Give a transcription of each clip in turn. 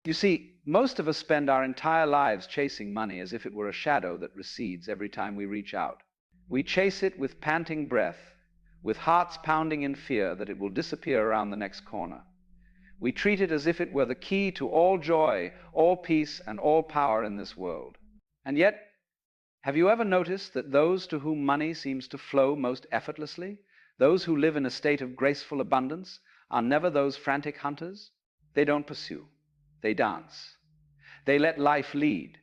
You see, most of us spend our entire lives chasing money as if it were a shadow that recedes every time we reach out. We chase it with panting breath, with hearts pounding in fear that it will disappear around the next corner. We treat it as if it were the key to all joy, all peace, and all power in this world. And yet, have you ever noticed that those to whom money seems to flow most effortlessly, those who live in a state of graceful abundance, are never those frantic hunters? They don't pursue. They dance. They let life lead,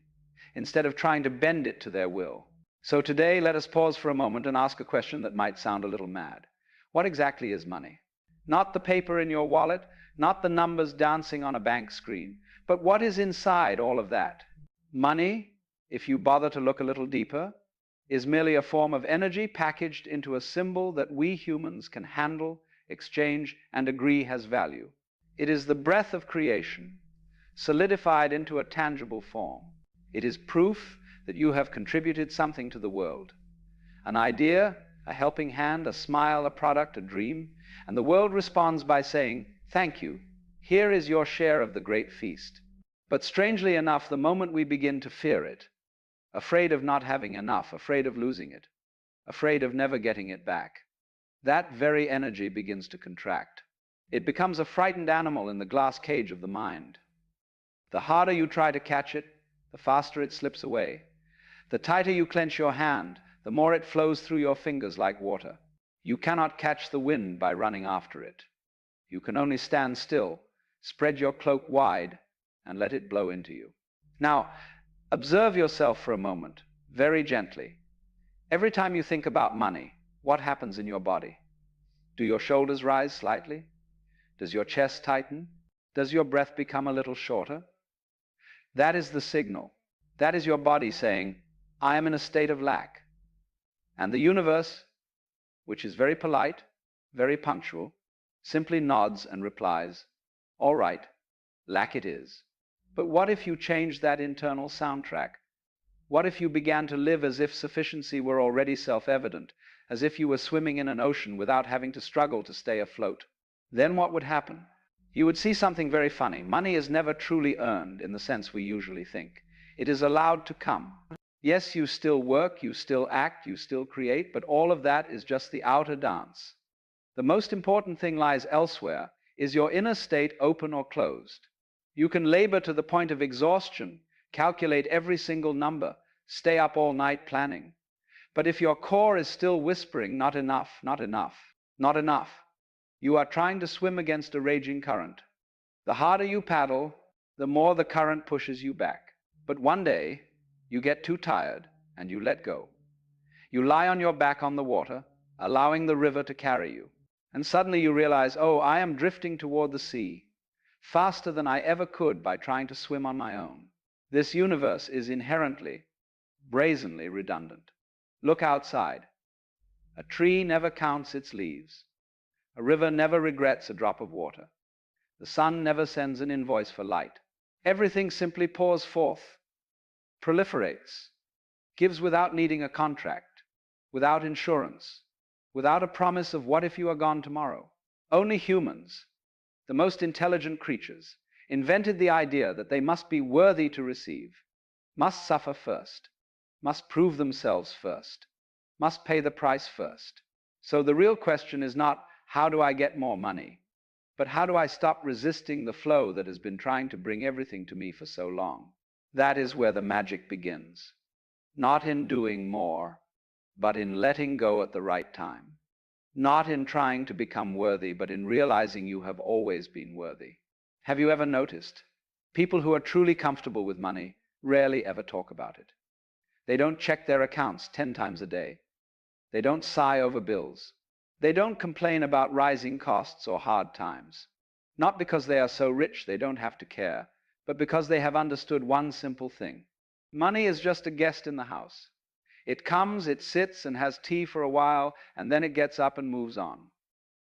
instead of trying to bend it to their will. So today, let us pause for a moment and ask a question that might sound a little mad. What exactly is money? Not the paper in your wallet, not the numbers dancing on a bank screen, but what is inside all of that? Money, if you bother to look a little deeper, is merely a form of energy packaged into a symbol that we humans can handle, exchange, and agree has value. It is the breath of creation, solidified into a tangible form. It is proof that you have contributed something to the world. An idea, a helping hand, a smile, a product, a dream, and the world responds by saying, "Thank you. Here is your share of the great feast." But strangely enough, the moment we begin to fear it, afraid of not having enough, afraid of losing it, afraid of never getting it back, that very energy begins to contract. It becomes a frightened animal in the glass cage of the mind. The harder you try to catch it, the faster it slips away. The tighter you clench your hand, the more it flows through your fingers like water. You cannot catch the wind by running after it. You can only stand still, spread your cloak wide, and let it blow into you. Now, observe yourself for a moment, very gently. Every time you think about money, what happens in your body? Do your shoulders rise slightly? Does your chest tighten? Does your breath become a little shorter? That is the signal. That is your body saying, "I am in a state of lack." And the universe, which is very polite, very punctual, simply nods and replies, "All right, lack it is." But what if you changed that internal soundtrack? What if you began to live as if sufficiency were already self-evident, as if you were swimming in an ocean without having to struggle to stay afloat? Then what would happen? You would see something very funny. Money is never truly earned in the sense we usually think. It is allowed to come. Yes, you still work, you still act, you still create, but all of that is just the outer dance. The most important thing lies elsewhere. Is your inner state open or closed? You can labor to the point of exhaustion, calculate every single number, stay up all night planning. But if your core is still whispering, "Not enough, not enough, not enough," you are trying to swim against a raging current. The harder you paddle, the more the current pushes you back. But one day, you get too tired and you let go. You lie on your back on the water, allowing the river to carry you. And suddenly you realize, "Oh, I am drifting toward the sea, faster than I ever could by trying to swim on my own." This universe is inherently, brazenly redundant. Look outside. A tree never counts its leaves. A river never regrets a drop of water. The sun never sends an invoice for light. Everything simply pours forth, proliferates, gives without needing a contract, without insurance, without a promise of what if you are gone tomorrow. Only humans, the most intelligent creatures, invented the idea that they must be worthy to receive, must suffer first, must prove themselves first, must pay the price first. So the real question is not, "How do I get more money?" but "How do I stop resisting the flow that has been trying to bring everything to me for so long?" That is where the magic begins. Not in doing more, but in letting go at the right time. Not in trying to become worthy, but in realizing you have always been worthy. Have you ever noticed? People who are truly comfortable with money rarely ever talk about it. They don't check their accounts 10 times a day. They don't sigh over bills. They don't complain about rising costs or hard times. Not because they are so rich they don't have to care, but because they have understood one simple thing. Money is just a guest in the house. It comes, it sits, and has tea for a while, and then it gets up and moves on.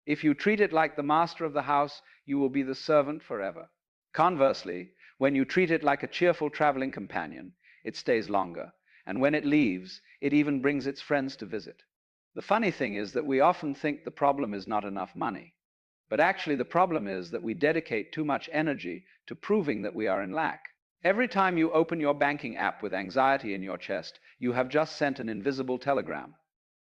If you treat it like the master of the house, you will be the servant forever. Conversely, when you treat it like a cheerful traveling companion, it stays longer, and when it leaves, it even brings its friends to visit. The funny thing is that we often think the problem is not enough money. But actually, the problem is that we dedicate too much energy to proving that we are in lack. Every time you open your banking app with anxiety in your chest, you have just sent an invisible telegram.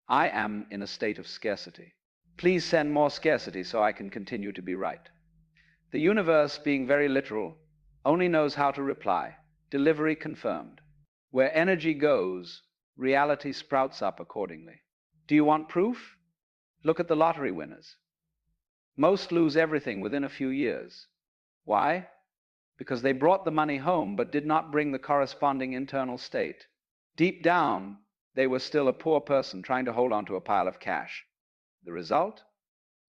I am in a state of scarcity. Please send more scarcity so I can continue to be right. The universe, being very literal, only knows how to reply. Delivery confirmed. Where energy goes, reality sprouts up accordingly. Do you want proof? Look at the lottery winners. Most lose everything within a few years. Why? Because they brought the money home but did not bring the corresponding internal state. Deep down, they were still a poor person trying to hold on to a pile of cash. The result?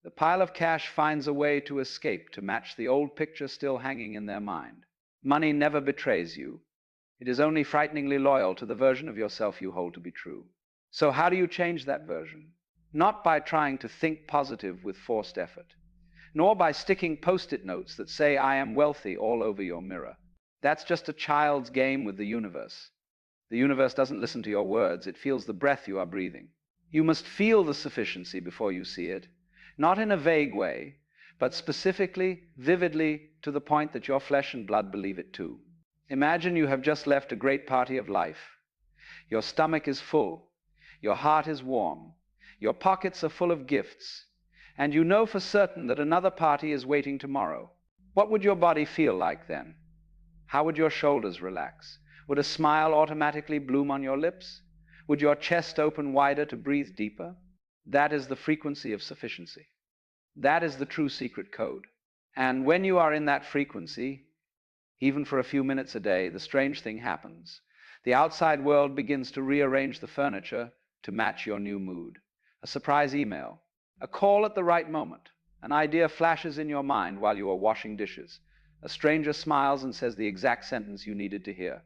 The pile of cash finds a way to escape to match the old picture still hanging in their mind. Money never betrays you. It is only frighteningly loyal to the version of yourself you hold to be true. So how do you change that version? Not by trying to think positive with forced effort, nor by sticking post-it notes that say, "I am wealthy," all over your mirror. That's just a child's game with the universe. The universe doesn't listen to your words, it feels the breath you are breathing. You must feel the sufficiency before you see it, not in a vague way, but specifically, vividly, to the point that your flesh and blood believe it too. Imagine you have just left a great party of life. Your stomach is full, your heart is warm, your pockets are full of gifts, and you know for certain that another party is waiting tomorrow. What would your body feel like then? How would your shoulders relax? Would a smile automatically bloom on your lips? Would your chest open wider to breathe deeper? That is the frequency of sufficiency. That is the true secret code. And when you are in that frequency, even for a few minutes a day, the strange thing happens. The outside world begins to rearrange the furniture to match your new mood. A surprise email, a call at the right moment, an idea flashes in your mind while you are washing dishes. A stranger smiles and says the exact sentence you needed to hear.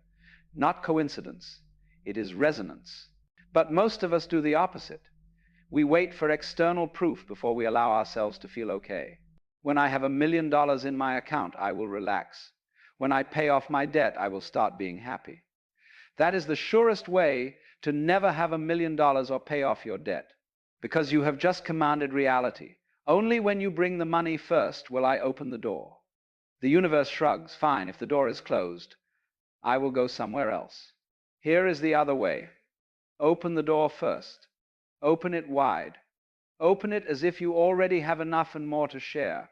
Not coincidence, it is resonance. But most of us do the opposite. We wait for external proof before we allow ourselves to feel okay. When I have $1 million in my account, I will relax. When I pay off my debt, I will start being happy. That is the surest way to never have $1 million or pay off your debt, because you have just commanded reality. Only when you bring the money first will I open the door. The universe shrugs. Fine, if the door is closed, I will go somewhere else. Here is the other way. Open the door first. Open it wide. Open it as if you already have enough and more to share.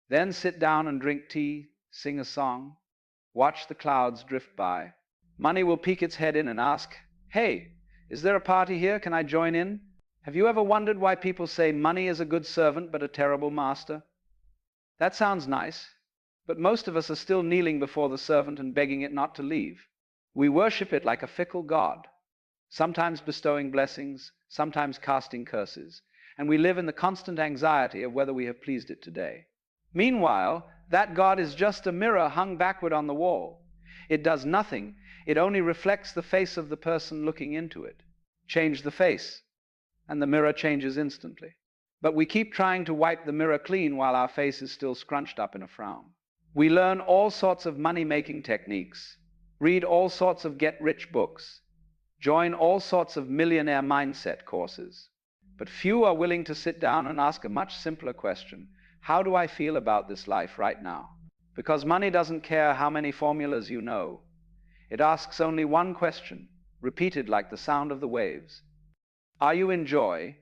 Then sit down and drink tea, sing a song, watch the clouds drift by. Money will peek its head in and ask, "Hey, is there a party here? Can I join in?" Have you ever wondered why people say money is a good servant but a terrible master? That sounds nice, but most of us are still kneeling before the servant and begging it not to leave. We worship it like a fickle god, sometimes bestowing blessings, sometimes casting curses, and we live in the constant anxiety of whether we have pleased it today. Meanwhile, that god is just a mirror hung backward on the wall. It does nothing, it only reflects the face of the person looking into it. Change the face, and the mirror changes instantly. But we keep trying to wipe the mirror clean while our face is still scrunched up in a frown. We learn all sorts of money-making techniques, read all sorts of get-rich books, join all sorts of millionaire mindset courses. But few are willing to sit down and ask a much simpler question. How do I feel about this life right now? Because money doesn't care how many formulas you know. It asks only one question, repeated like the sound of the waves. Are you in joy?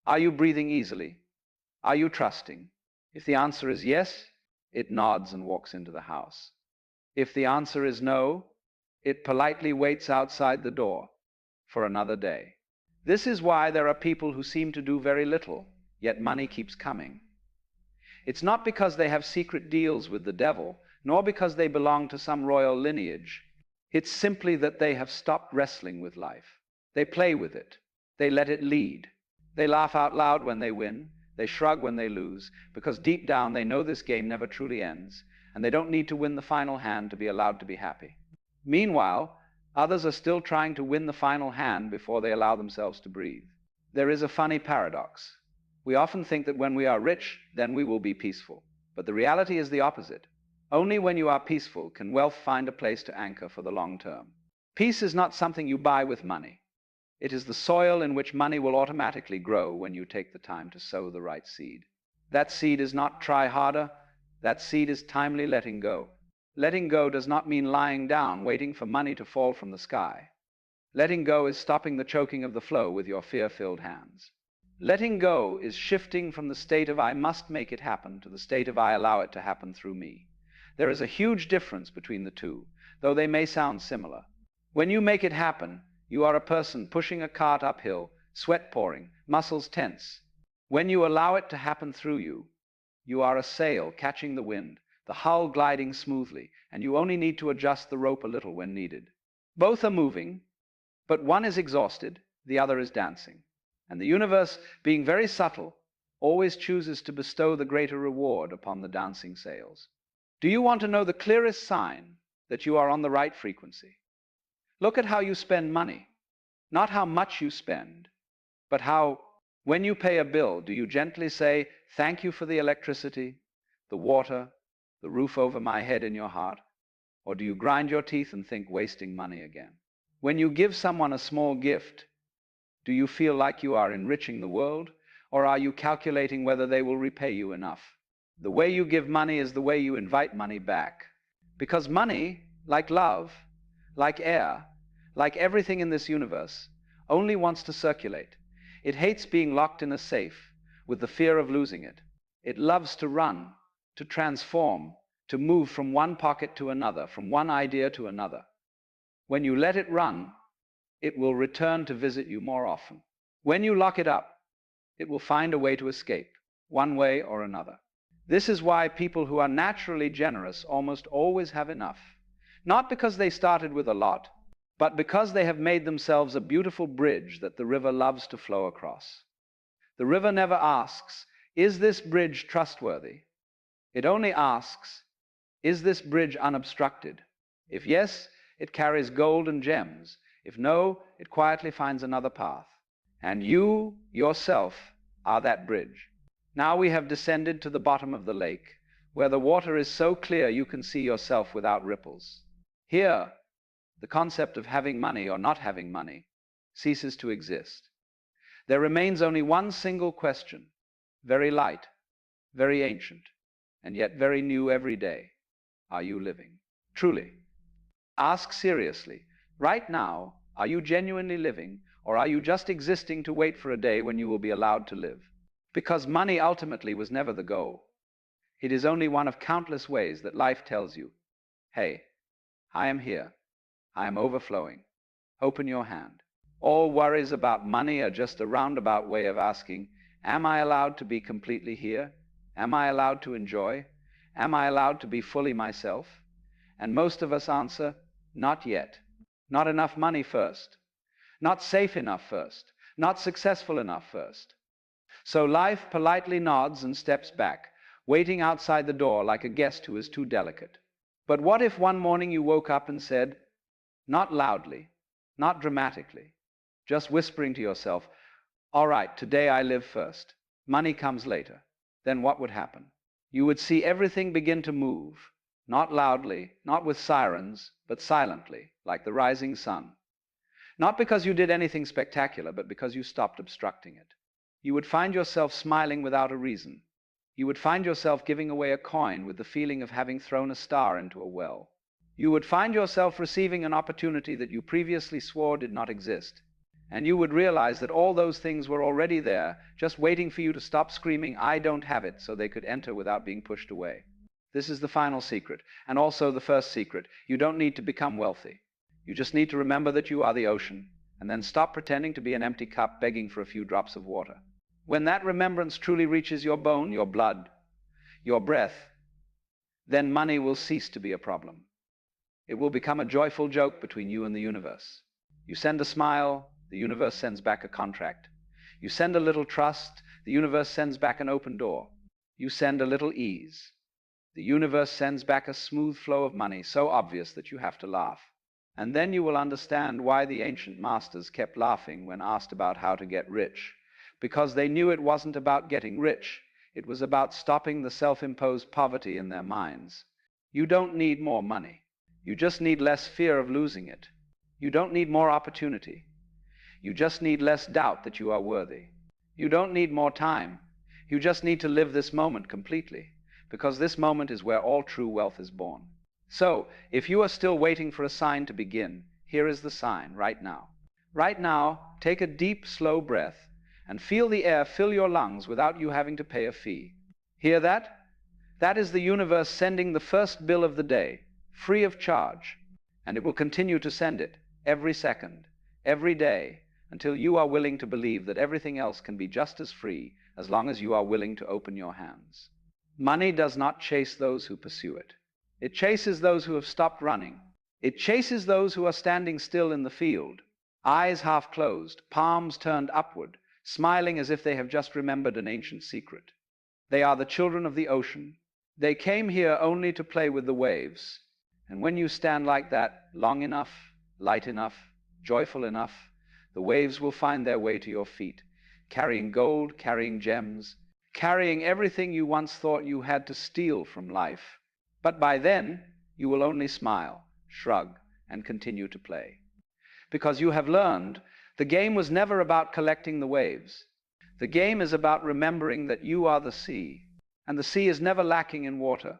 Are you breathing easily? Are you trusting? If the answer is yes, it nods and walks into the house. If the answer is no, it politely waits outside the door for another day. This is why there are people who seem to do very little, yet money keeps coming. It's not because they have secret deals with the devil, nor because they belong to some royal lineage. It's simply that they have stopped wrestling with life. They play with it. They let it lead. They laugh out loud when they win. They shrug when they lose, because deep down they know this game never truly ends, and they don't need to win the final hand to be allowed to be happy. Meanwhile, others are still trying to win the final hand before they allow themselves to breathe. There is a funny paradox. We often think that when we are rich, then we will be peaceful. But the reality is the opposite. Only when you are peaceful can wealth find a place to anchor for the long term. Peace is not something you buy with money. It is the soil in which money will automatically grow when you take the time to sow the right seed. That seed is not try harder. That seed is timely letting go. Letting go does not mean lying down, waiting for money to fall from the sky. Letting go is stopping the choking of the flow with your fear-filled hands. Letting go is shifting from the state of I must make it happen to the state of I allow it to happen through me. There is a huge difference between the two, though they may sound similar. When you make it happen, you are a person pushing a cart uphill, sweat pouring, muscles tense. When you allow it to happen through you, you are a sail catching the wind, the hull gliding smoothly, and you only need to adjust the rope a little when needed. Both are moving, but one is exhausted, the other is dancing. And the universe, being very subtle, always chooses to bestow the greater reward upon the dancing sails. Do you want to know the clearest sign that you are on the right frequency? Look at how you spend money. Not how much you spend, but how, when you pay a bill, do you gently say, thank you for the electricity, the water, the roof over my head in your heart? Or do you grind your teeth and think wasting money again? When you give someone a small gift, do you feel like you are enriching the world, or are you calculating whether they will repay you enough? The way you give money is the way you invite money back. Because money, like love, like air, like everything in this universe, only wants to circulate. It hates being locked in a safe with the fear of losing it. It loves to run, to transform, to move from one pocket to another, from one idea to another. When you let it run, it will return to visit you more often. When you lock it up, it will find a way to escape, one way or another. This is why people who are naturally generous almost always have enough. Not because they started with a lot, but because they have made themselves a beautiful bridge that the river loves to flow across. The river never asks, is this bridge trustworthy? It only asks, is this bridge unobstructed? If yes, it carries gold and gems. If no, it quietly finds another path. And you, yourself, are that bridge. Now we have descended to the bottom of the lake, where the water is so clear you can see yourself without ripples. Here, the concept of having money or not having money ceases to exist. There remains only one single question, very light, very ancient, and yet very new every day. Are you living? Truly. Ask seriously. Right now, are you genuinely living, or are you just existing to wait for a day when you will be allowed to live? Because money ultimately was never the goal. It is only one of countless ways that life tells you, hey, I am here. I am overflowing. Open your hand. All worries about money are just a roundabout way of asking, am I allowed to be completely here? Am I allowed to enjoy? Am I allowed to be fully myself? And most of us answer, not yet. Not enough money first. Not safe enough first. Not successful enough first. So life politely nods and steps back, waiting outside the door like a guest who is too delicate. But what if one morning you woke up and said, not loudly, not dramatically, just whispering to yourself, all right, today I live first. Money comes later. Then what would happen? You would see everything begin to move, not loudly, not with sirens, but silently, like the rising sun. Not because you did anything spectacular, but because you stopped obstructing it. You would find yourself smiling without a reason. You would find yourself giving away a coin with the feeling of having thrown a star into a well. You would find yourself receiving an opportunity that you previously swore did not exist. And you would realize that all those things were already there, just waiting for you to stop screaming, I don't have it, so they could enter without being pushed away. This is the final secret, and also the first secret. You don't need to become wealthy. You just need to remember that you are the ocean, and then stop pretending to be an empty cup begging for a few drops of water. When that remembrance truly reaches your bone, your blood, your breath, then money will cease to be a problem. It will become a joyful joke between you and the universe. You send a smile, the universe sends back a contract. You send a little trust, the universe sends back an open door. You send a little ease. The universe sends back a smooth flow of money, so obvious that you have to laugh. And then you will understand why the ancient masters kept laughing when asked about how to get rich. Because they knew it wasn't about getting rich. It was about stopping the self-imposed poverty in their minds. You don't need more money. You just need less fear of losing it. You don't need more opportunity. You just need less doubt that you are worthy. You don't need more time. You just need to live this moment completely, because this moment is where all true wealth is born. So, if you are still waiting for a sign to begin, here is the sign right now. Right now, take a deep, slow breath and feel the air fill your lungs without you having to pay a fee. Hear that? That is the universe sending the first bill of the day, free of charge, and it will continue to send it every second, every day, until you are willing to believe that everything else can be just as free as long as you are willing to open your hands. Money does not chase those who pursue it. It chases those who have stopped running. It chases those who are standing still in the field, eyes half closed, palms turned upward, smiling as if they have just remembered an ancient secret. They are the children of the ocean. They came here only to play with the waves. And when you stand like that, long enough, light enough, joyful enough, the waves will find their way to your feet, carrying gold, carrying gems, carrying everything you once thought you had to steal from life. But by then, you will only smile, shrug, and continue to play. Because you have learned the game was never about collecting the waves. The game is about remembering that you are the sea, and the sea is never lacking in water.